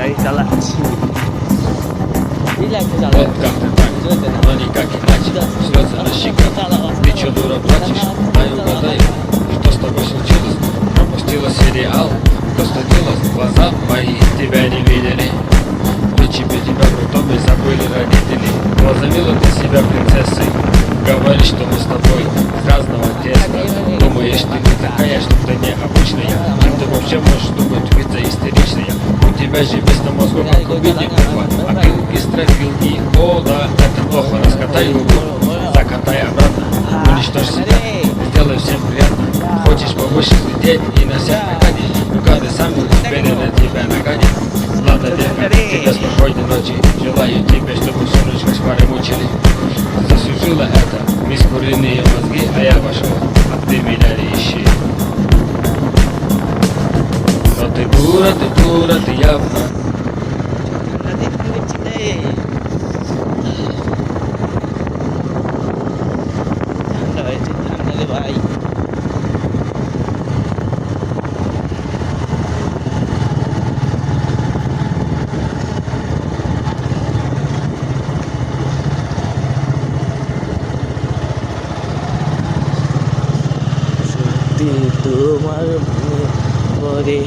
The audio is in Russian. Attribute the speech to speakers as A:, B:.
A: গাড়ি চালাচ্ছি।
B: Вот как ты так, но никак иначе. Слезы на щеках, ты чё, дура, плачешь? Дай угадаю, что с тобой случилось? Пропустила сериал, простудилась, глаза мои тебя не видели. Вычепи тебя в роддоме, забыли родители. Возомнила ты себя принцессой. Говоришь, что мы с тобой с разного теста. Думаешь, ты не такая, что ты необычная. Чем ты вообще можешь думать, вида истеричная? У тебя же вместо мозга, как у Винни-Пуха, опилки, строфилки. О, да, это плохо, раскатай луку, закатай обратно, уничтожь себя, сделай всем приятно. Хочешь повыше лететь и на всех нагадить, ну каждый сам теперь на тебя нагадит. Ладно, детка, тебе спокойной ночи. Желаю тебе, чтобы всю ночь кошмары мучили. Заслужила это мисс куриные мозги, а я пошел, а ты меня не ищи. Но ты дура, ты явно.
A: ভাই সত্যি তোমার মনে পড়ে